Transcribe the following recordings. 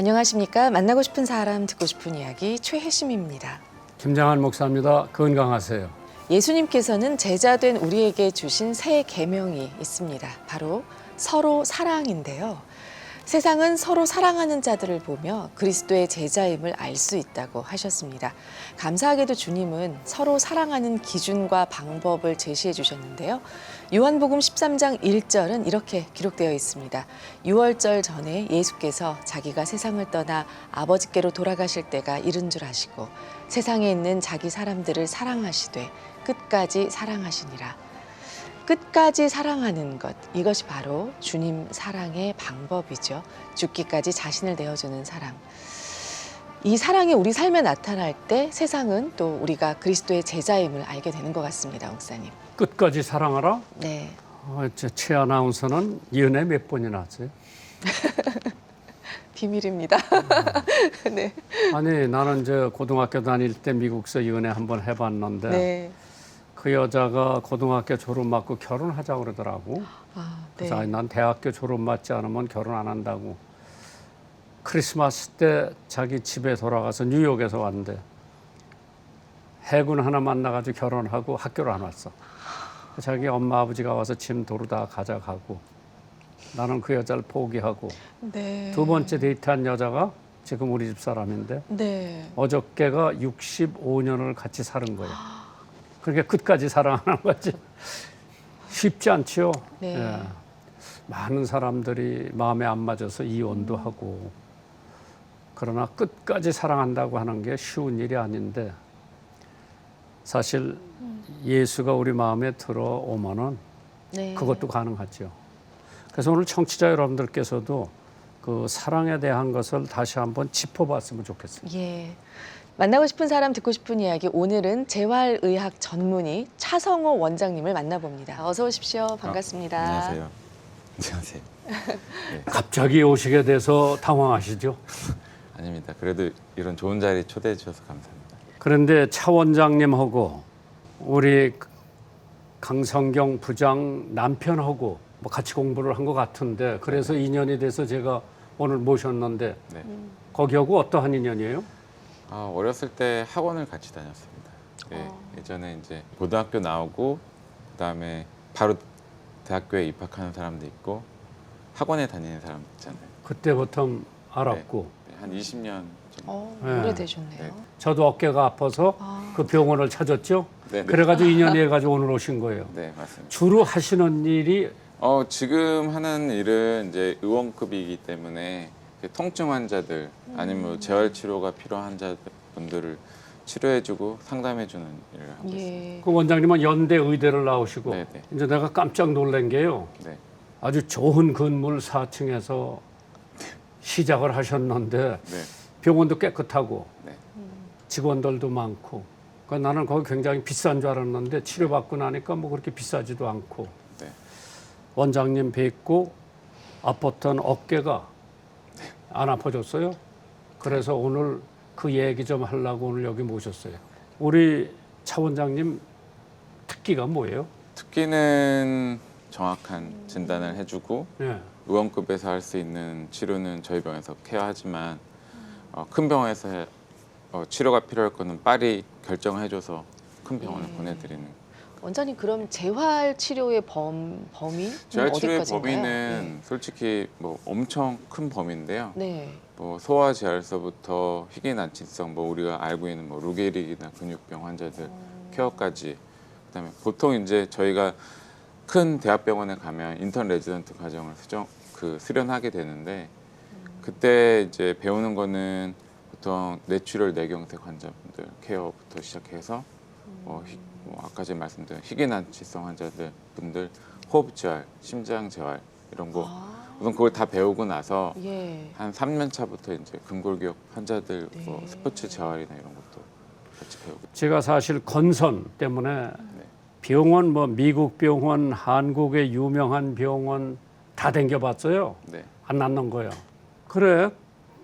안녕하십니까. 만나고 싶은 사람 듣고 싶은 이야기 최혜심입니다. 김장한 목사입니다. 건강하세요. 예수님께서는 제자된 우리에게 주신 새 계명이 있습니다. 바로 서로 사랑인데요. 세상은 서로 사랑하는 자들을 보며 그리스도의 제자임을 알 수 있다고 하셨습니다. 감사하게도 주님은 서로 사랑하는 기준과 방법을 제시해 주셨는데요. 요한복음 13장 1절은 이렇게 기록되어 있습니다. 유월절 전에 예수께서 자기가 세상을 떠나 아버지께로 돌아가실 때가 이른 줄 아시고 세상에 있는 자기 사람들을 사랑하시되 끝까지 사랑하시니라. 끝까지 사랑하는 것, 이것이 바로 주님 사랑의 방법이죠. 죽기까지 자신을 내어주는 사랑. 이 사랑이 우리 삶에 나타날 때 세상은 또 우리가 그리스도의 제자임을 알게 되는 것 같습니다, 목사님. 끝까지 사랑하라? 네. 최 아나운서는 연애 몇 번이나 하세요? 비밀입니다. 네. 아니 나는 고등학교 다닐 때 미국서 연애 한번 해봤는데 네. 그 여자가 고등학교 졸업 맞고 결혼하자고 그러더라고. 아, 네. 그래서 아니, 난 대학교 졸업 맞지 않으면 결혼 안 한다고. 크리스마스 때 자기 집에 돌아가서 뉴욕에서 왔는데 해군 하나 만나가지고 결혼하고 학교를 안 왔어. 자기 엄마 아버지가 와서 짐 도루다 가져가고 나는 그 여자를 포기하고 네. 두 번째 데이트한 여자가 지금 우리 집 사람인데 네. 어저께가 65년을 같이 사는 거예요. 그렇게 끝까지 사랑하는 거지. 쉽지 않지요. 네. 예. 많은 사람들이 마음에 안 맞아서 이혼도 하고 그러나 끝까지 사랑한다고 하는 게 쉬운 일이 아닌데 사실 예수가 우리 마음에 들어오면은 네. 그것도 가능하죠. 그래서 오늘 청취자 여러분들께서도 그 사랑에 대한 것을 다시 한번 짚어봤으면 좋겠어요. 예. 만나고 싶은 사람 듣고 싶은 이야기, 오늘은 재활의학 전문의 차성호 원장님을 만나봅니다. 어서 오십시오. 반갑습니다. 안녕하세요. 안녕하세요. 네, 갑자기 오시게 돼서 당황하시죠? 아닙니다. 그래도 이런 좋은 자리 초대해 주셔서 감사합니다. 그런데 차 원장님하고 우리 강성경 부장 남편하고 뭐 같이 공부를 한 것 같은데 그래서 인연이 돼서 제가 오늘 모셨는데 네. 거기하고 어떠한 인연이에요? 어렸을 때 학원을 같이 다녔습니다. 네, 예전에 이제 고등학교 나오고 그다음에 바로 대학교에 입학하는 사람도 있고 학원에 다니는 사람도 있잖아요. 그때부터 알았고 네, 한 20년 정도. 네. 오래되셨네요. 네. 저도 어깨가 아파서 그 병원을 찾았죠. 네, 네. 그래가지고 인연이 해가지고 오늘 오신 거예요. 네, 맞습니다. 주로 하시는 일이 지금 하는 일은 이제 의원급이기 때문에 통증 환자들 아니면 재활 치료가 필요한 환자분들을 치료해주고 상담해주는 일을 하고 있습니다. 예. 그 원장님은 연대 의대를 나오시고 네, 네. 이제 내가 깜짝 놀란 게요. 네. 아주 좋은 건물 4층에서 시작을 하셨는데 네. 병원도 깨끗하고 네. 직원들도 많고 그러니까 나는 거기 굉장히 비싼 줄 알았는데 치료받고 나니까 뭐 그렇게 비싸지도 않고 네. 원장님 뵙고 아팠던 어깨가 안 아파졌어요. 그래서 오늘 그 얘기 좀 하려고 오늘 여기 모셨어요. 우리 차 원장님 특기가 뭐예요? 특기는 정확한 진단을 해주고 네. 의원급에서 할 수 있는 치료는 저희 병원에서 케어하지만 큰 병원에서 치료가 필요할 거는 빨리 결정해줘서 큰 병원을 보내드리는. 원장님, 그럼 재활 치료의 범위 재활 치료의 어디까지인가요? 범위는 솔직히 뭐 엄청 큰 범위인데요. 네. 뭐 소아 재활서부터 희귀난치성, 뭐 우리가 알고 있는 뭐 루게릭이나 근육병 환자들 케어까지. 그다음에 보통 이제 저희가 큰 대학병원에 가면 인턴 레지던트 과정을 수련하게 되는데 그때 이제 배우는 거는 보통 뇌출혈 뇌경색 환자분들 케어부터 시작해서 뭐 아까 제가 말씀드린 희귀난치성 환자들 분들 호흡 재활, 심장 재활 이런 거 우선 그걸 다 배우고 나서 예. 한 3년 차부터 이제 근골격 환자들 뭐 네. 스포츠 재활이나 이런 것도 같이 배우고. 제가 사실 건선 때문에 병원 뭐 미국 병원, 한국의 유명한 병원 다 댕겨봤어요. 네. 안 낫는 거예요. 그래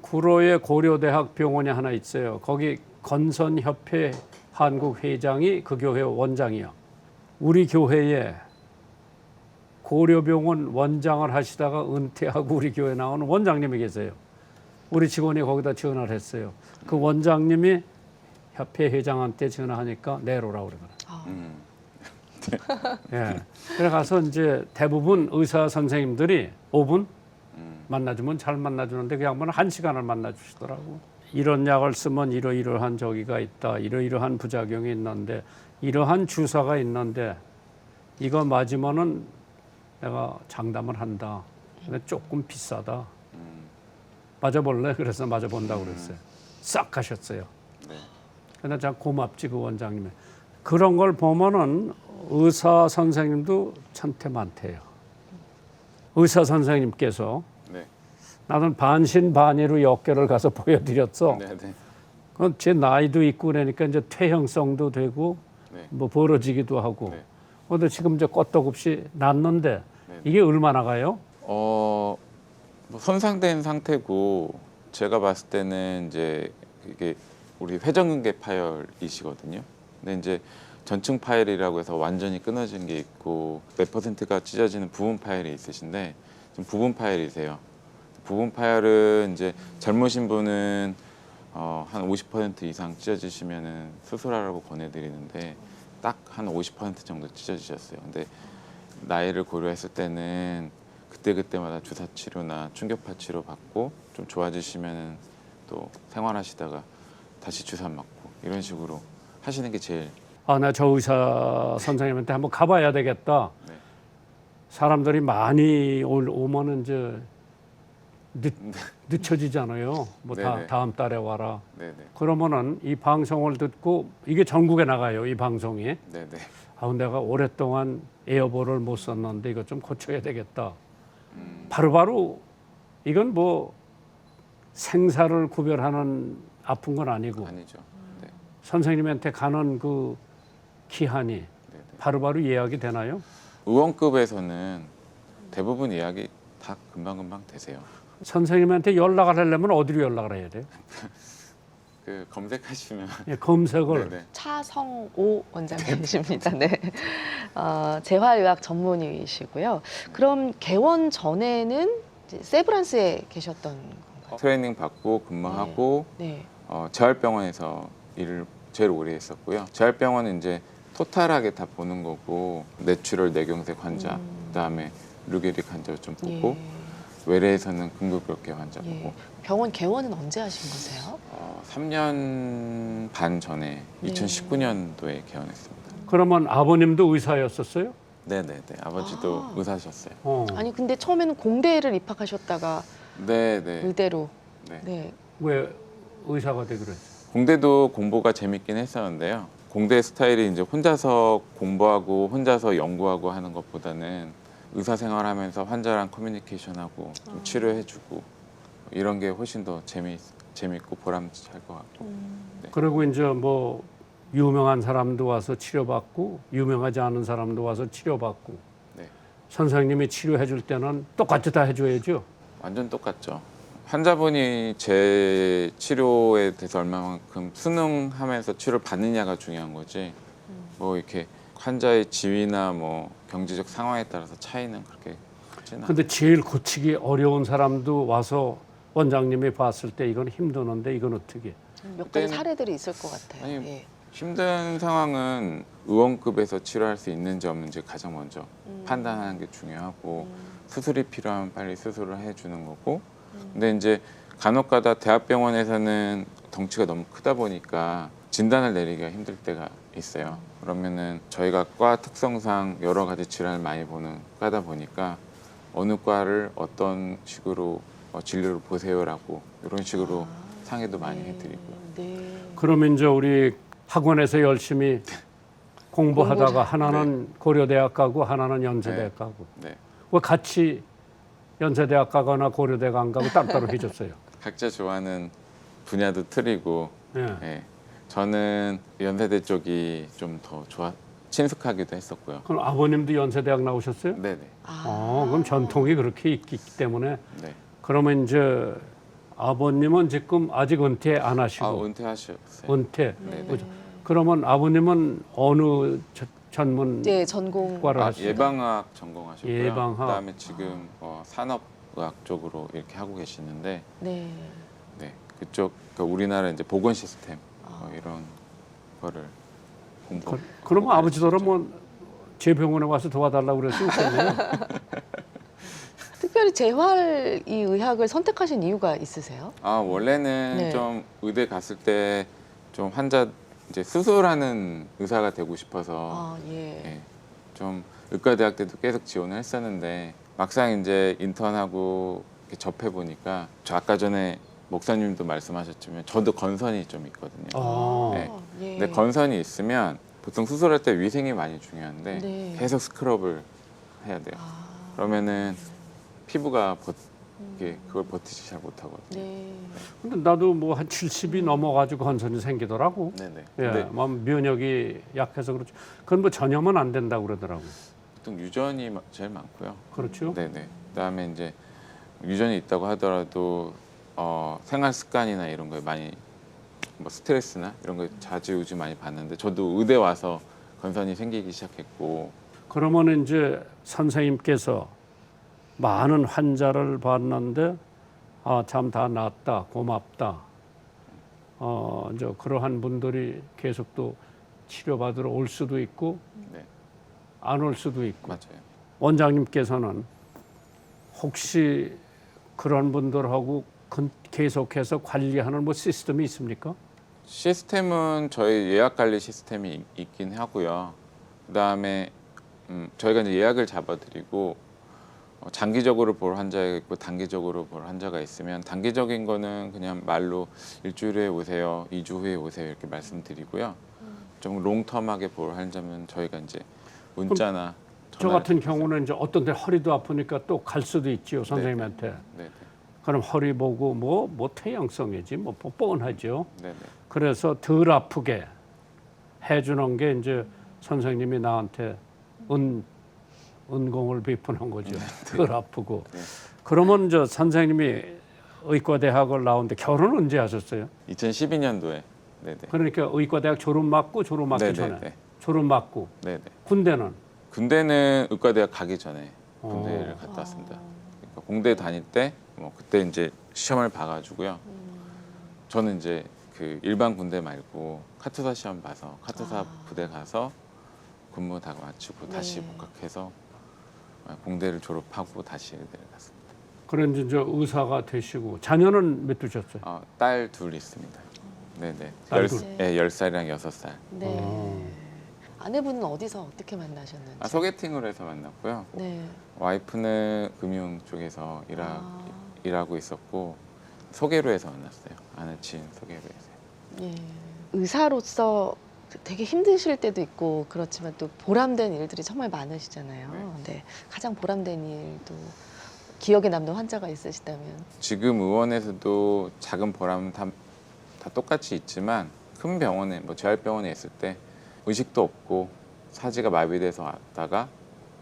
구로에 고려대학 병원이 하나 있어요. 거기 건선협회 한국 회장이 그 교회 원장이요. 우리 교회에 고려병원 원장을 하시다가 은퇴하고 우리 교회 나오는 원장님이 계세요. 우리 직원이 거기다 전화를 했어요. 그 원장님이 협회 회장한테 전화하니까 내로라고 그러더라고요. 아, 예. 그래 가서 이제 대부분 의사 선생님들이 5분 만나주면 잘 만나주는데 그 양반은 1시간을 만나주시더라고. 이런 약을 쓰면 이러이러한 저기가 있다. 이러이러한 부작용이 있는데 이러한 주사가 있는데 이거 맞으면은 내가 장담을 한다. 근데 조금 비싸다. 맞아볼래? 그래서 맞아본다고 그랬어요. 싹 하셨어요. 네. 근데 참 고맙지 그 원장님이. 그런 걸 보면은 의사 선생님도 천태만태예요. 의사 선생님께서 네. 나는 반신반의로 역계를 가서 보여드렸어. 네. 네. 그건 제 나이도 있고 그러니까 이제 퇴행성도 되고 네. 뭐 벌어지기도 하고. 네. 근데 지금 이제 껐떡없이 났는데 네. 이게 얼마나 가요? 뭐 손상된 상태고 제가 봤을 때는 이제 이게 우리 회전근개 파열이시거든요. 근데 이제 전층 파열이라고 해서 완전히 끊어진 게 있고 몇 퍼센트가 찢어지는 부분 파열이 있으신데 지금 부분 파열이세요. 부분 파열은 이제 젊으신 분은 한 50% 이상 찢어지시면은 수술하라고 권해드리는데 딱 한 50% 정도 찢어지셨어요. 근데 나이를 고려했을 때는 그때그때마다 주사 치료나 충격파 치료 받고 좀 좋아지시면은 또 생활하시다가 다시 주사 맞고 이런 식으로 하시는 게 제일. 아, 나 저 의사 선생님한테 한번 가봐야 되겠다. 네. 사람들이 많이 오면은 이제 늦춰지잖아요. 뭐 네네. 다음 달에 와라. 네네. 그러면은 이 방송을 듣고 이게 전국에 나가요. 이 방송이. 네네. 아, 내가 오랫동안 에어볼을 못 썼는데 이거 좀 고쳐야 되겠다. 바로바로 이건 뭐 생사를 구별하는 아픈 건 아니고 아니죠. 네. 선생님한테 가는 그 기한이 네네. 바로바로 예약이 되나요? 의원급에서는 대부분 예약이 다 금방금방 되세요. 선생님한테 연락을 하려면 어디로 연락을 해야 돼요? 그 검색하시면 예, 검색을. 네네. 차성오 원장님이십니다. 네. 재활의학 전문의이시고요. 그럼 개원 전에는 이제 세브란스에 계셨던 건가요? 트레이닝 받고 근무하고 네. 재활병원에서 일을 제일 오래 했었고요. 재활병원은 이제 토탈하게 다 보는 거고 뇌출혈 뇌경색 환자, 그다음에 루게릭 환자 좀 보고 예. 외래에서는 근급격계 환자 보고 예. 병원 개원은 언제 하신 거세요? 3년 반 전에 네. 2019년도에 개원했습니다. 그러면 아버님도 의사였었어요? 네네네. 아버지도 아. 의사셨어요. 아니 근데 처음에는 공대를 입학하셨다가 네네. 의대로. 네. 네. 왜 의사가 되기로 했어요? 공대도 공부가 재밌긴 했었는데요. 공대 스타일이 이제 혼자서 공부하고 혼자서 연구하고 하는 것보다는 의사 생활하면서 환자랑 커뮤니케이션하고 좀 치료해주고 이런 게 훨씬 더 재밌고 보람찰 것 같고. 네. 그리고 이제 뭐 유명한 사람도 와서 치료받고 유명하지 않은 사람도 와서 치료받고 네. 선생님이 치료해 줄 때는 똑같이 다 해줘야죠. 완전 똑같죠. 환자분이 제 치료에 대해서 얼마만큼 순응하면서 치료를 받느냐가 중요한 거지. 뭐 이렇게 환자의 지위나 뭐 경제적 상황에 따라서 차이는 그렇게 크진 않아요. 근데 제일 고치기 어려운 사람도 와서 원장님이 봤을 때 이건 힘드는데 이건 어떻게? 몇 가지 그때는- 사례들이 있을 것 같아요. 아니, 예. 힘든 상황은 의원급에서 치료할 수 있는지 없는지 가장 먼저 판단하는 게 중요하고 수술이 필요하면 빨리 수술을 해주는 거고 근데 이제 간혹가다 대학병원에서는 덩치가 너무 크다 보니까 진단을 내리기가 힘들 때가 있어요. 그러면은 저희가 과 특성상 여러 가지 질환을 많이 보는 과다 보니까 어느 과를 어떤 식으로 진료를 보세요라고 이런 식으로 상의도 많이 해드리고요. 네. 그러면 이제 우리 학원에서 열심히 공부하다가 하나는 고려대학 가고 하나는 연세대학 가고 네. 왜 같이 연세대학 가거나 고려대학 안 가고 따로따로 해줬어요? 각자 좋아하는 분야도 틀리고 예. 예. 저는 연세대 쪽이 좀 더 친숙하기도 했었고요. 그럼 아버님도 연세대학 나오셨어요? 네네. 그럼 전통이 그렇게 있기 때문에 네. 그러면 이제 아버님은 지금 아직 은퇴 안 하시고 은퇴하셨어요. 은퇴. 네네. 그죠? 그러면 아버님은 어느 전문 네, 전공. 과를 하시죠? 예방학 전공하셨고요. 예방학. 그다음에 지금 산업의학 쪽으로 이렇게 하고 계시는데 네. 네, 그쪽 그러니까 우리나라 이제 보건 시스템 뭐 이런 거를 공부. 그러면 아버지들은 제 병원에 와서 도와달라고 그랬을 거예요. 특별히 재활 이 의학을 선택하신 이유가 있으세요? 아 원래는 네. 좀 의대 갔을 때 좀 환자 이제 수술하는 의사가 되고 싶어서 아, 예. 예, 좀 의과대학 때도 계속 지원을 했었는데 막상 이제 인턴하고 이렇게 접해 보니까 저 아까 전에 목사님도 말씀하셨지만 저도 건선이 좀 있거든요. 네. 예. 근데 건선이 있으면 보통 수술할 때 위생이 많이 중요한데 네. 계속 스크럽을 해야 돼요. 아, 그러면은 피부가 이게 그걸 버티지 잘 못하거든요. 네. 근데 나도 뭐 한 70이 넘어가지고 건선이 생기더라고. 네네. 예, 근데 뭐 면역이 약해서 그렇죠. 그건 뭐 전염은 안 된다고 그러더라고. 보통 유전이 제일 많고요. 그렇죠. 네네. 그다음에 이제 유전이 있다고 하더라도 생활 습관이나 이런 거에 많이 뭐 스트레스나 이런 거에 좌지우지 많이 받는데 저도 의대 와서 건선이 생기기 시작했고 그러면 이제 선생님께서 많은 환자를 봤는데 참 다 낫다, 고맙다. 이제 그러한 분들이 계속 또 치료받으러 올 수도 있고 네 안 올 수도 있고. 맞아요. 원장님께서는 혹시 그런 분들하고 계속해서 관리하는 뭐 시스템이 있습니까? 시스템은 저희 예약 관리 시스템이 있긴 하고요. 그다음에 저희가 이제 예약을 잡아드리고 장기적으로 볼 환자가 있고 단기적으로 볼 환자가 있으면 단기적인 거는 그냥 말로 일주일 후에 오세요, 2주 후에 오세요 이렇게 말씀드리고요. 좀 롱텀하게 볼 환자면 저희가 이제 문자나 저 전화를 같은 통해서. 경우는 이제 어떤 데 허리도 아프니까 또 갈 수도 있지요, 선생님한테. 네네. 그럼 허리 보고 뭐 태양성이지 뭐 뻔하죠. 네네. 그래서 덜 아프게 해주는 게 이제 선생님이 나한테 은공을 베푸는 거죠. 덜 아프고. 네. 그러면 저 선생님이 의과대학을 나오는데 결혼 언제 하셨어요? 2012년도에. 네네. 그러니까 의과대학 졸업 맞기 네네네. 전에 졸업 맞고 네네. 군대는 군대는 의과대학 가기 전에 군대를 어. 갔다 왔습니다. 그러니까 공대 다닐 때 뭐 그때 이제 시험을 봐가지고요. 저는 이제 그 일반 군대 말고 카투사 시험 봐서 카투사 부대 가서 근무 다 마치고 다시 네. 복학해서 공대를 졸업하고 다시 의대를 갔습니다. 그런 이제 의사가 되시고 자녀는 몇 두셨어요? 딸 둘 있습니다. 네네. 딸 둘. 10살이랑 6살. 네. 아내분은 어디서 어떻게 만나셨는지? 소개팅을 해서 만났고요. 네. 와이프는 금융 쪽에서 일하고 있었고 소개로 해서 만났어요. 아내 지인 소개로 해서. 예. 의사로서 되게 힘드실 때도 있고 그렇지만 또 보람된 일들이 정말 많으시잖아요. 네. 근데 가장 보람된 일도 기억에 남는 환자가 있으시다면? 지금 의원에서도 작은 보람 다 똑같이 있지만 큰 병원에 뭐 재활병원에 있을 때 의식도 없고 사지가 마비돼서 왔다가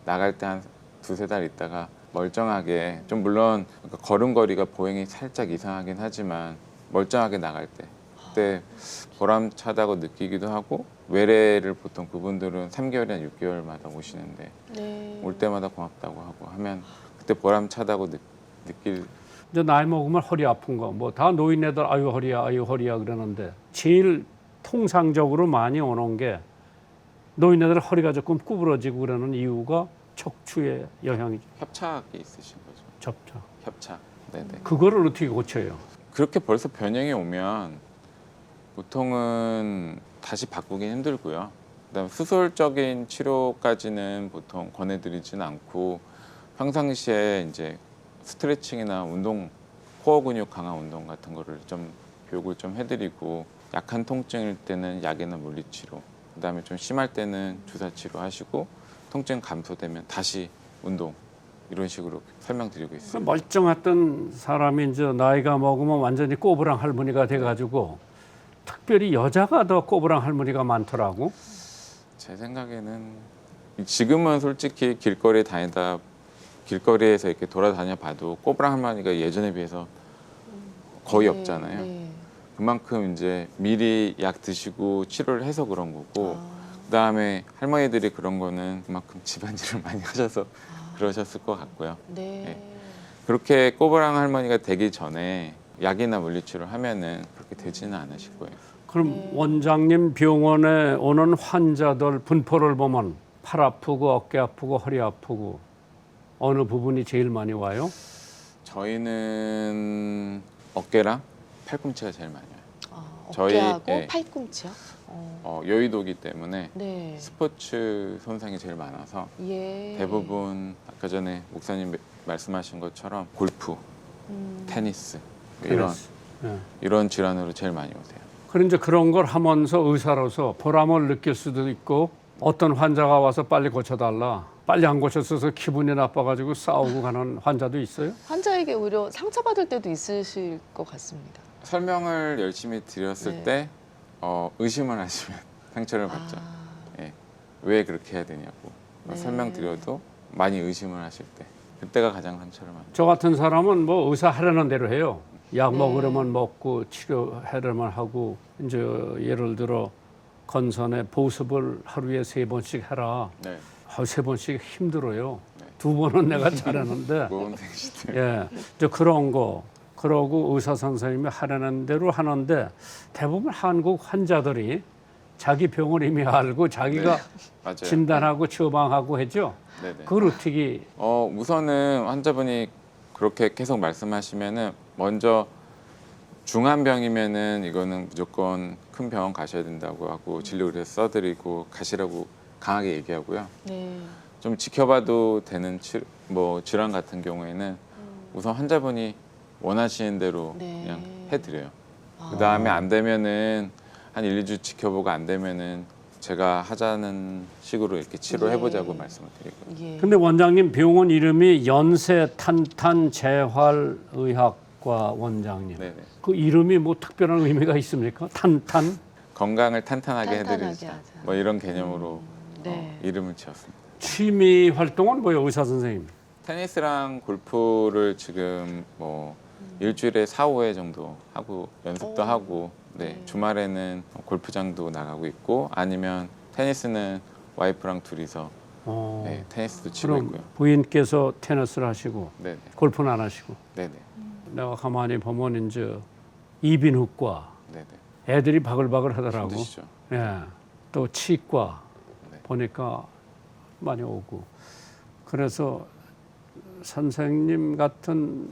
나갈 때 한 두세 달 있다가 멀쩡하게 좀 물론 그러니까 걸음걸이가 보행이 살짝 이상하긴 하지만 멀쩡하게 나갈 때 그때 보람차다고 느끼기도 하고 외래를 보통 그분들은 3개월이나 6개월마다 오시는데 네. 올 때마다 고맙다고 하고 하면 그때 보람차다고 느낄 이제 나이 먹으면 허리 아픈 거 뭐 다 노인네들 아유 허리야 그러는데 제일 통상적으로 많이 오는 게 노인네들 허리가 조금 구부러지고 그러는 이유가 척추의 영향이죠. 협착이 있으신 거죠. 접착. 협착. 네네. 그거를 어떻게 고쳐요? 그렇게 벌써 변형이 오면 보통은 다시 바꾸긴 힘들고요. 그다음 수술적인 치료까지는 보통 권해드리지는 않고 평상시에 이제 스트레칭이나 운동, 코어 근육 강화 운동 같은 거를 좀 교육을 좀 해드리고 약한 통증일 때는 약이나 물리치료, 그다음에 좀 심할 때는 주사 치료하시고 통증 감소되면 다시 운동 이런 식으로 설명드리고 있습니다. 멀쩡했던 사람이 이제 나이가 먹으면 완전히 꼬부랑 할머니가 돼가지고 특별히 여자가 더 꼬부랑 할머니가 많더라고. 제 생각에는 지금은 솔직히 길거리에서 이렇게 돌아다녀 봐도 꼬부랑 할머니가 예전에 비해서 거의 네, 없잖아요. 네. 그만큼 이제 미리 약 드시고 치료를 해서 그런 거고 아, 그다음에 할머니들이 그런 거는 그만큼 집안일을 많이 하셔서 그러셨을 것 같고요. 네. 그렇게 꼬부랑 할머니가 되기 전에 약이나 물리치료 하면은 그렇게 되지는 않으실 거예요. 그럼 원장님 병원에 오는 환자들 분포를 보면 팔 아프고 어깨 아프고 허리 아프고 어느 부분이 제일 많이 와요? 저희는 어깨랑 팔꿈치가 제일 많이 와요. 저희, 어깨하고 예. 팔꿈치요? 여의도기 때문에 네. 스포츠 손상이 제일 많아서 예. 대부분 아까 전에 목사님 말씀하신 것처럼 골프, 테니스 예. 이런 질환으로 제일 많이 오세요. 그런 이제 그런 걸 하면서 의사로서 보람을 느낄 수도 있고 어떤 환자가 와서 빨리 고쳐달라. 빨리 안 고쳤어서 기분이 나빠가지고 싸우고 가는 환자도 있어요? 환자에게 오히려 상처받을 때도 있으실 것 같습니다. 설명을 열심히 드렸을 네. 때 의심을 하시면 상처를 받죠. 예. 왜 그렇게 해야 되냐고 네. 설명드려도 많이 의심을 하실 때 그때가 가장 상처를 많이. 저 같은 사람은 뭐 의사 하라는 대로 해요. 약 네. 먹으려면 먹고 치료하려면 하고 이제 예를 들어 건선의 보습을 하루에 3번씩 해라. 네. 3번씩 힘들어요. 네. 2번은 내가 잘하는데 모험생시들. 예, 이제 그런 거 그러고 의사 선생님이 하라는 대로 하는데 대부분 한국 환자들이 자기 병을 이미 알고 자기가 맞아요. 진단하고 처방하고 했죠. 네네. 그걸 어떻게 우선은 환자분이 그렇게 계속 말씀하시면은 먼저 중한 병이면은 이거는 무조건 큰 병원 가셔야 된다고 하고 진료 의뢰 써드리고 가시라고 강하게 얘기하고요. 네. 좀 지켜봐도 되는 질환 같은 경우에는 우선 환자분이 원하시는 대로 네. 그냥 해드려요. 그 다음에 안 되면은 한 1, 2주 지켜보고 안 되면은 제가 하자는 식으로 이렇게 치료해보자고 예. 말씀을 드리고요. 예. 근데 원장님 병원 이름이 연세탄탄재활의학과 원장님. 네네. 그 이름이 뭐 특별한 의미가 있습니까? 탄탄? 건강을 탄탄하게 탄탄하게 해드리자. 하자. 뭐 이런 개념으로 네. 이름을 지었습니다. 취미 활동은 뭐예요, 의사 선생님? 테니스랑 골프를 지금 뭐 일주일에 4, 5회 정도 하고 연습도 오. 하고 주말에는 골프장도 나가고 있고 아니면 테니스는 와이프랑 둘이서 테니스도 치고 그럼 있고요. 부인께서 테니스를 하시고 네네. 골프는 안 하시고 네네. 내가 가만히 보면 이제 이비인후과 네네. 애들이 바글바글 하더라고. 힘드시죠? 예. 또 치과 네. 보니까 많이 오고. 그래서 선생님 같은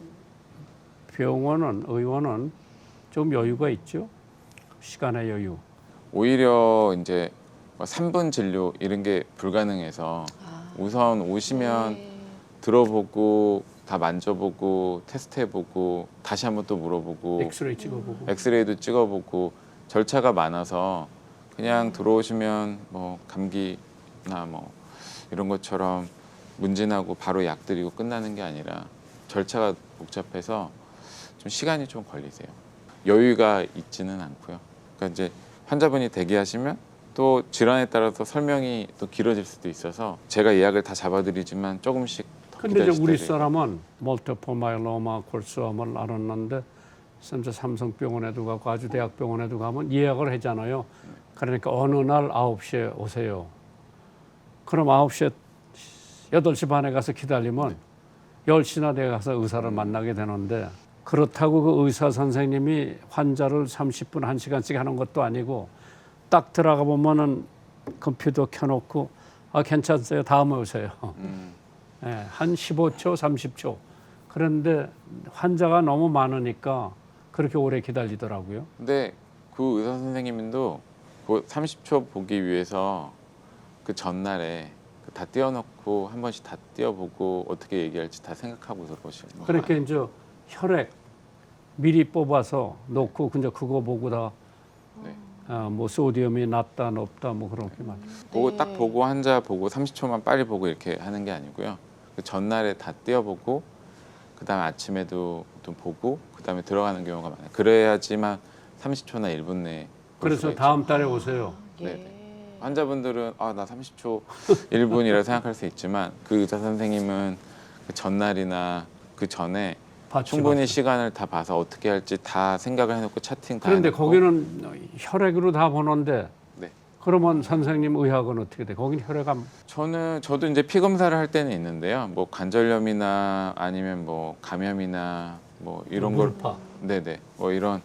병원은 의원은 좀 여유가 있죠. 시간의 여유. 오히려 이제 3분 진료 이런 게 불가능해서 우선 오시면 네. 들어보고 다 만져보고 테스트해보고 다시 한번 또 물어보고 엑스레이 찍어보고. 엑스레이도 찍어보고 절차가 많아서 그냥 들어오시면 뭐 감기나 뭐 이런 것처럼 문진하고 바로 약 드리고 끝나는 게 아니라 절차가 복잡해서 좀 시간이 좀 걸리세요. 여유가 있지는 않고요. 그러니까 이제 환자분이 대기하시면 또 질환에 따라서 설명이 또 길어질 수도 있어서 제가 예약을 다 잡아드리지만 조금씩 더 근데 이제 우리 기다리시더라고요. 사람은 멀티플 마이로마 골수암을 알았는데 진짜 삼성병원에도 가고 아주대학병원에도 가면 예약을 하잖아요. 그러니까 어느 날 9시에 오세요. 그럼 9시에 8시 반에 가서 기다리면 10시나 돼 가서 의사를 만나게 되는데 그렇다고 그 의사 선생님이 환자를 30분, 1시간씩 하는 것도 아니고 딱 들어가 보면은 컴퓨터 켜놓고 괜찮으세요. 다음에 오세요. 예, 한 15초, 30초. 그런데 환자가 너무 많으니까 그렇게 오래 기다리더라고요. 근데 그 의사 선생님도 그 30초 보기 위해서 그 전날에 다 띄워놓고 한 번씩 다 띄워보고 어떻게 얘기할지 다 생각하고 들어오시는 거예요. 그렇게 이제 혈액 미리 뽑아서 놓고 근데 그거 보고 다 네. 뭐 소디움이 낮다 높다 뭐 그런 게 많아요. 보고 네. 딱 보고 환자 보고 30초만 빨리 보고 이렇게 하는 게 아니고요. 그 전날에 다 띄워보고 그다음에 아침에도 좀 보고 그다음에 들어가는 경우가 많아요. 그래야지만 30초나 1분 내에 볼 그래서 수가 있죠. 다음 달에 오세요. 예. 네네. 환자분들은 나 30초 1분이라 생각할 수 있지만 그 의사 선생님은 그 전날이나 그 전에 충분히 시간을 다 봐서 어떻게 할지 다 생각을 해놓고 차팅 다 그런데 해놓고 거기는 혈액으로 다 보는데 네. 그러면 선생님 의학은 어떻게 돼? 거긴 혈액암 저도 이제 피 검사를 할 때는 있는데요. 뭐 관절염이나 아니면 뭐 감염이나 뭐 이런 걸 물파. 네네 뭐 이런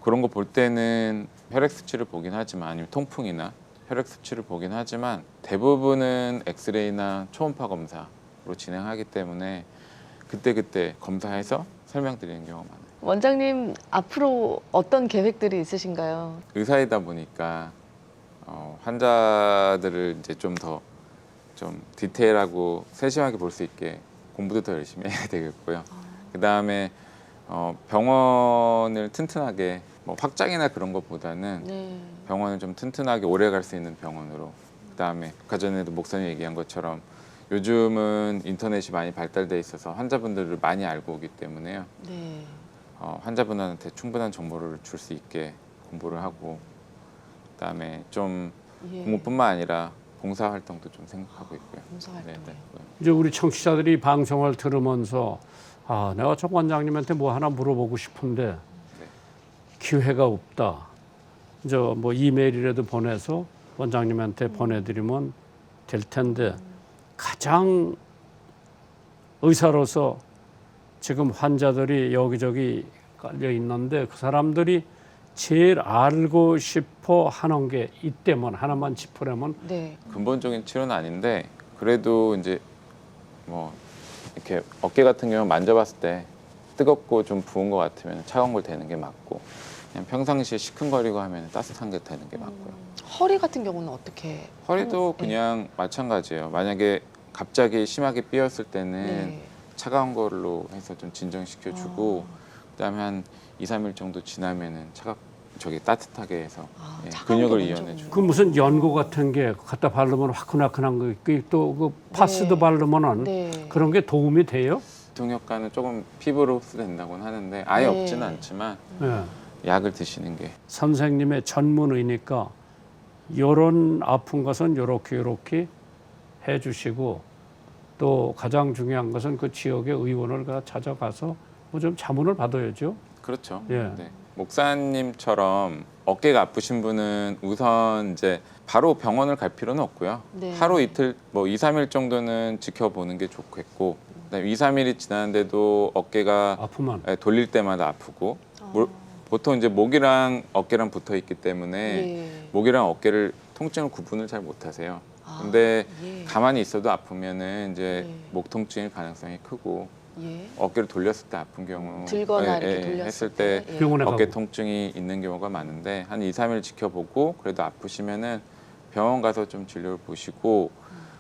그런 거 볼 때는 혈액 수치를 보긴 하지만 아니면 통풍이나 혈액 수치를 보긴 하지만 대부분은 엑스레이나 초음파 검사로 진행하기 때문에 그때 검사해서 설명드리는 경우가 많아요. 원장님 앞으로 어떤 계획들이 있으신가요? 의사이다 보니까 환자들을 이제 좀 더 좀 디테일하고 세심하게 볼 수 있게 공부도 더 열심히 해야 되겠고요. 그 다음에 병원을 튼튼하게 뭐 확장이나 그런 것보다는 네. 병원을 좀 튼튼하게 오래 갈 수 있는 병원으로. 그 다음에 아까 전에도 목사님 얘기한 것처럼 요즘은 인터넷이 많이 발달돼 있어서 환자분들을 많이 알고 오기 때문에요. 네. 환자분한테 충분한 정보를 줄 수 있게 공부를 하고 그다음에 좀 예. 공부뿐만 아니라 봉사 활동도 좀 생각하고 있고요. 봉사 활동이요. 이제 우리 청취자들이 방송을 들으면서 아, 내가 정 원장님한테 뭐 하나 물어보고 싶은데 기회가 없다. 이제 뭐 이메일이라도 보내서 원장님한테 보내드리면 될 텐데 가장 의사로서 지금 환자들이 여기저기 깔려 있는데 그 사람들이 제일 알고 싶어 하는 게 있다면 하나만 짚으려면 네. 근본적인 치료는 아닌데 그래도 이제 뭐 이렇게 어깨 같은 경우 만져봤을 때 뜨겁고 좀 부은 것 같으면 차가운 걸 대는 게 맞고 그냥 평상시에 시큰거리고 하면 따뜻한 게 되는 게 맞고요. 허리 같은 경우는 어떻게? 허리도 네. 그냥 마찬가지예요. 만약에 갑자기 심하게 삐었을 때는 네. 차가운 걸로 해서 좀 진정시켜주고 그다음에 한 2, 3일 정도 지나면은 저기 따뜻하게 해서 예, 차가운 근육을 게 이완해 먼저 주고 그 무슨 연고 같은 게 갖다 바르면 화끈화끈한 거 있고 또그 파스도 네. 바르면은 네. 그런 게 도움이 돼요? 통역과는 조금 피부로 흡수된다고는 하는데 아예 네. 없지는 않지만 예. 약을 드시는 게 선생님의 전문의니까 이런 아픈 것은 요렇게 해주시고 또 가장 중요한 것은 그 지역의 의원을 찾아가서 뭐 좀 자문을 받아야죠. 그렇죠. 예. 네. 목사님처럼 어깨가 아프신 분은 우선 이제 바로 병원을 갈 필요는 없고요. 네. 하루 이틀 뭐 2, 3일 정도는 지켜보는 게 좋겠고 그다음에 2, 3일이 지났는데도 어깨가 아프면 돌릴 때마다 아프고 보통 이제 목이랑 어깨랑 붙어 있기 때문에 예. 목이랑 어깨를 통증을 구분을 잘 못하세요. 아, 근데 예. 가만히 있어도 아프면은 이제 예. 목 통증일 가능성이 크고 예. 어깨를 돌렸을 때 아픈 경우 들거나 이렇게 돌렸을 했을 때 예. 병원에 어깨 가고 통증이 있는 경우가 많은데 한 2, 3일 지켜보고 그래도 아프시면은 병원 가서 좀 진료를 보시고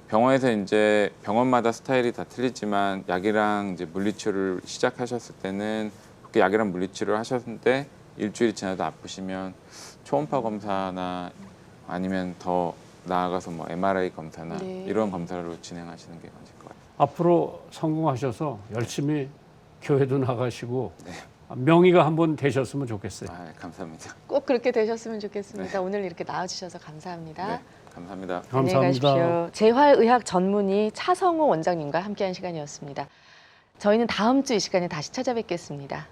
병원에서 이제 병원마다 스타일이 다 틀리지만 약이랑 이제 물리치료를 시작하셨을 때는 그렇게 약이랑 물리치료를 하셨는데 일주일이 지나도 아프시면 초음파 검사나 아니면 더 나아가서 뭐 MRI 검사나 네. 이런 검사로 진행하시는 게 맞을 것 같아요. 앞으로 성공하셔서 열심히 교회도 나가시고 명의가 한번 되셨으면 좋겠어요. 아, 감사합니다. 꼭 그렇게 되셨으면 좋겠습니다. 오늘 이렇게 나와주셔서 감사합니다. 네, 감사합니다. 안녕히 감사합니다. 가십시오. 재활의학 전문의 차성호 원장님과 함께한 시간이었습니다. 저희는 다음 주 이 시간에 다시 찾아뵙겠습니다.